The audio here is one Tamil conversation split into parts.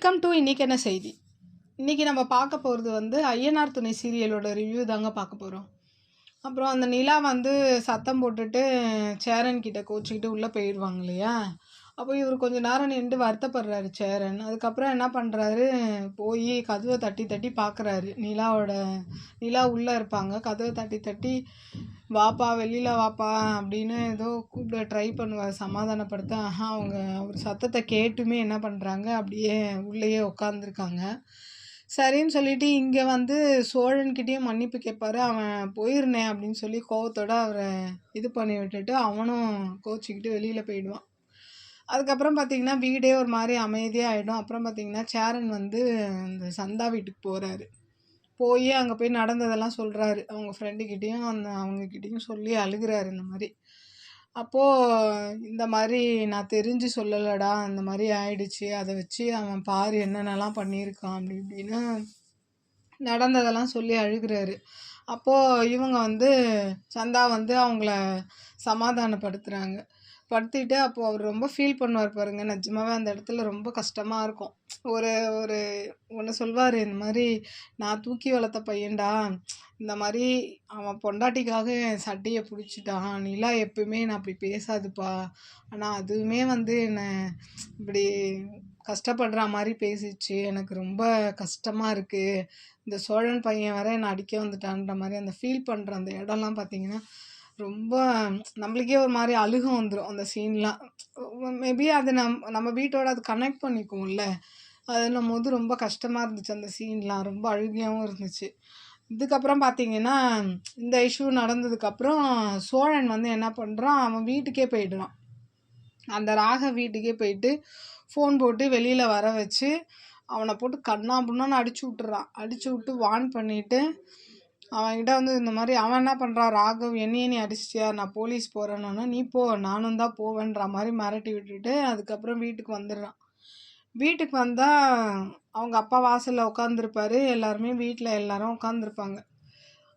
வெல்கம் டு இன்னைக்கு என்ன செய்தி. இன்றைக்கி நம்ம பார்க்க போகிறது வந்து ஐயனார் துணை சீரியலோட ரிவ்யூ தாங்க பார்க்க போகிறோம். அப்புறம் அந்த நிலா வந்து சத்தம் போட்டுட்டு சேரன் கிட்ட கோச்சிக்கிட்டு உள்ளே போயிடுவாங்க இல்லையா. அப்போ இவர் கொஞ்ச நேரம் நின்று வருத்தப்படுறாரு சேரன். அதுக்கப்புறம் என்ன பண்ணுறாரு, போய் கதவை தட்டி தட்டி பார்க்குறாரு. நிலா உள்ளே இருப்பாங்க. கதவை தட்டி தட்டி வாப்பா வெளியில் வாப்பா அப்படின்னு ஏதோ கூப்பிட ட்ரை பண்ணுவார் சமாதானப்படுத்த. அவர் சத்தத்தை கேட்டுமே என்ன பண்ணுறாங்க, அப்படியே உள்ளேயே உட்காந்துருக்காங்க. சரின்னு சொல்லிட்டு இங்கே வந்து சோழன்கிட்டேயும் மன்னிப்பு கேட்பாரு. அவன் போயிருந்தேன் அப்படின்னு சொல்லி கோவத்தோடு அவரை இது பண்ணி விட்டுட்டு அவனும் கோச்சிக்கிட்டு வெளியில் போயிடுவான். அதுக்கப்புறம் பார்த்திங்கன்னா வீடே ஒரு மாதிரி அமைதியாக ஆகிடும். அப்புறம் பார்த்திங்கன்னா சேரன் வந்து இந்த சந்தா வீட்டுக்கு போகிறாரு. போய் அங்கே போய் நடந்ததெல்லாம் சொல்கிறாரு. அவங்க ஃப்ரெண்டுக்கிட்டேயும் அவங்கக்கிட்டேயும் சொல்லி அழுகிறாரு இந்த மாதிரி. அப்போது இந்த மாதிரி நான் தெரிஞ்சு சொல்லலடா, இந்த மாதிரி ஆயிடுச்சு, அதை வச்சு அவன் பாரு என்னென்னலாம் பண்ணியிருக்கான் அப்படி இப்படின்னு நடந்ததெல்லாம் சொல்லி அழுகிறாரு. அப்போது இவங்க வந்து சந்தா வந்து அவங்கள சமாதானப்படுத்துகிறாங்க. படுத்திட்டு அப்போது அவர் ரொம்ப ஃபீல் பண்ணுவார் பாருங்கள். நிஜமாவே அந்த இடத்துல ரொம்ப கஷ்டமாக இருக்கும். ஒரு ஒரு ஒன்று சொல்வார், இந்த மாதிரி நான் தூக்கி வளர்த்த பையன்டா, இந்த மாதிரி அவன் பொண்டாட்டிக்காக என் சட்டையை பிடிச்சிட்டான், நிலா எப்பவுமே நான் அப்படி பேசாதுப்பா, ஆனால் அதுவுமே வந்து என்னை இப்படி கஷ்டப்படுற மாதிரி பேசிச்சு, எனக்கு ரொம்ப கஷ்டமாக இருக்குது, இந்த சோழன் பையன் வர என்னை அடிக்க வந்துட்டான்ற மாதிரி அந்த ஃபீல் பண்ணுற அந்த இடம்லாம் பார்த்திங்கன்னா ரொம்ப நம்மளுக்கே ஒரு மாதிரி அழுகம் வந்துடும் அந்த சீன்லாம். மேபி அது நம்ம வீட்டோட அது கனெக்ட் பண்ணிக்கும்ல, அதுன்னும் போது ரொம்ப கஷ்டமாக இருந்துச்சு அந்த சீன்லாம், ரொம்ப அழுகையாகவும் இருந்துச்சு. இதுக்கப்புறம் பார்த்திங்கன்னா இந்த இஷ்யூ நடந்ததுக்கப்புறம் சோழன் வந்து என்ன பண்ணுறான், அவன் வீட்டுக்கே போயிடுறான். அந்த ராக வீட்டுக்கே போயிட்டு ஃபோன் போட்டு வெளியில் வர வச்சு அவனை போட்டு கண்ணாப்புண்ணான்னு அடிச்சு விட்டு வார்ன் பண்ணிவிட்டு அவன்கிட்ட வந்து இந்த மாதிரி அவன் என்ன பண்ணுறான், ராகவ் என்னையே நீ அடிச்சிட்டியா, நான் போலீஸ் போகிறேன்னா நீ போ நானும் தான் போவேன்ற மாதிரி மிரட்டி விட்டுட்டு அதுக்கப்புறம் வீட்டுக்கு வந்துடுறான். வீட்டுக்கு வந்தால் அவங்க அப்பா வாசலில் உட்காந்துருப்பாரு. எல்லாருமே வீட்டில் எல்லாரும் உட்காந்துருப்பாங்க.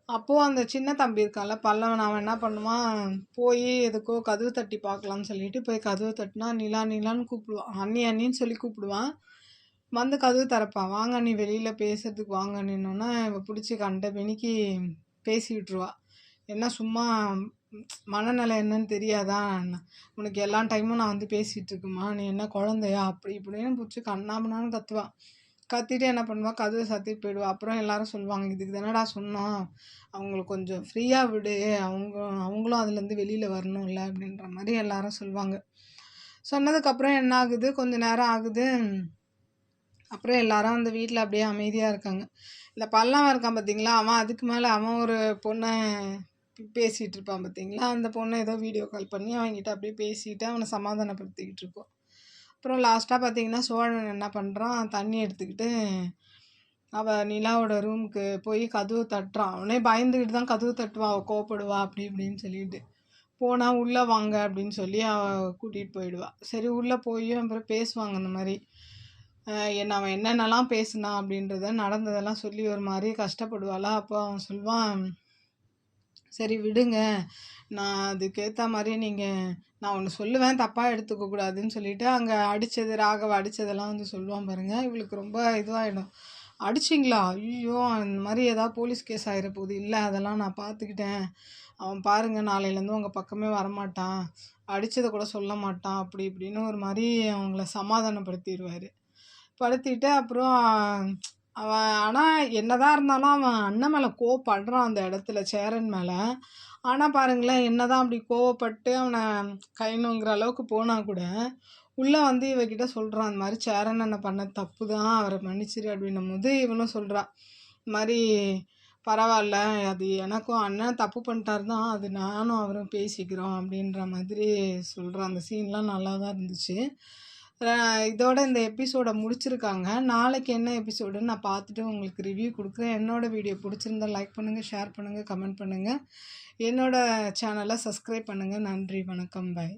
அப்போது அந்த சின்ன தம்பி இருக்கான்ல பல்லவன், அவன் என்ன பண்ணுவான், போய் எதுக்கோ கதவு தட்டி பார்க்கலான்னு சொல்லிட்டு போய் கதவு தட்டினா நிலான்னு கூப்பிடுவான். அண்ணின்னு சொல்லி கூப்பிடுவான். வந்து கதவு திறப்பான். வாங்க அண்ணி வெளியில் பேசுறதுக்கு வாங்க அண்ணின்னொன்னே இவ பிடிச்சி கண்ட மெனிக்கு பேசி விட்டுருவா. என்ன சும்மா மனநிலை என்னன்னு தெரியாதா, உனக்கு எல்லா டைமும் நான் வந்து பேசிகிட்டு இருக்குமா, நீ என்ன குழந்தையா, அப்படி இப்படின்னு பிடிச்சி கண்ணாமண்ணான்னு கத்துவான். கத்திட்டு என்ன பண்ணுவாள், கதவை சாத்திட்டு போயிடுவா. அப்புறம் எல்லாரும் சொல்லுவாங்க, இதுக்கு தானடா சொன்னோம், அவங்களுக்கு கொஞ்சம் ஃப்ரீயாக விடு, அவங்களும் அதுலேருந்து வெளியில் வரணும்ல அப்படின்ற மாதிரி எல்லாரும் சொல்லுவாங்க. சொன்னதுக்கப்புறம் என்ன ஆகுது, கொஞ்சம் நேரம் ஆகுது. அப்புறம் எல்லாரும் அந்த வீட்டில் அப்படியே அமைதியாக இருக்காங்க. இந்த பல்லவன் இருக்கான் பார்த்தீங்களா, அவன் அதுக்கு மேலே அவன் ஒரு பொண்ணை பேசிகிட்டு இருப்பான் பார்த்தீங்களா, அந்த பொண்ணை ஏதோ வீடியோ கால் பண்ணி அவங்ககிட்ட அப்படியே பேசிட்டு அவனை சமாதானப்படுத்திக்கிட்டு இருக்கோம். அப்புறம் லாஸ்ட்டாக பார்த்தீங்கன்னா சோழன் என்ன பண்ணுறான், தண்ணி எடுத்துக்கிட்டு அவள் நிலாவோட ரூமுக்கு போய் கதவு தட்டுறான். அவனே பயந்துக்கிட்டு தான் கதவு தட்டுவான், அவள் கோவப்படுவா அப்படி இப்படின்னு சொல்லிட்டு. போனால் உள்ளே வாங்க அப்படின்னு சொல்லி அவள் கூட்டிகிட்டு போயிடுவா. சரி உள்ளே போய் அப்புறம் பேசுவாங்க இந்த மாதிரி அவன் என்னென்னலாம் பேசுனான் அப்படின்றத நடந்ததெல்லாம் சொல்லி ஒரு மாதிரி கஷ்டப்படுவாளா. அப்போ அவன் சொல்வான், சரி விடுங்க, நான் அதுக்கேற்ற மாதிரி நான் ஒன்று சொல்லுவேன் தப்பாக எடுத்துக்கக்கூடாதுன்னு சொல்லிவிட்டு அங்கே ராகவ அடித்ததெல்லாம் வந்து சொல்லுவான் பாருங்கள். இவளுக்கு ரொம்ப இதுவாகிடும். அடிச்சிங்களா, ஐயோ இந்த மாதிரி ஏதாவது போலீஸ் கேஸ் ஆகிற போகுது, இல்லை அதெல்லாம் நான் பார்த்துக்கிட்டேன், அவன் பாருங்கள் நாளையிலேருந்து உங்கள் பக்கமே வரமாட்டான், அடித்ததை கூட சொல்ல மாட்டான் அப்படி இப்படின்னு ஒரு மாதிரி அவங்கள சமாதானப்படுத்திடுவார். படுத்திட்டு அப்புறம் அவன் ஆனால் என்னதான் இருந்தாலும் அவன் அண்ணன் மேலே கோவப்படுறான் அந்த இடத்துல, சேரன் மேலே. ஆனால் பாருங்களேன், என்னதான் அப்படி கோவப்பட்டு அவனை கைணுங்கிற அளவுக்கு போனால் கூட உள்ளே வந்து இவகிட்ட சொல்கிறான், இந்த மாதிரி சேரன் என்ன பண்ண தப்பு தான், அவரை மன்னிச்சிரு அப்படின்னும் போது இவனும் சொல்கிறான், இந்த மாதிரி பரவாயில்ல, அது எனக்கும் அண்ணன் தப்பு பண்ணிட்டாரு தான், அது நானும் அவரும் பேசிக்கிறோம் அப்படின்ற மாதிரி சொல்கிறான். அந்த சீன்லாம் நல்லா தான் இருந்துச்சு. இதோட இந்த எபிசோடை முடிச்சிருக்காங்க. நாளைக்கு என்ன எபிசோடுன்னு நான் பார்த்துட்டு உங்களுக்கு ரிவ்யூ கொடுக்குறேன். என்னோடய வீடியோ பிடிச்சிருந்தால் லைக் பண்ணுங்கள், ஷேர் பண்ணுங்கள், கமெண்ட் பண்ணுங்கள். என்னோடய சேனலை சப்ஸ்கிரைப் பண்ணுங்கள். நன்றி, வணக்கம், பாய்.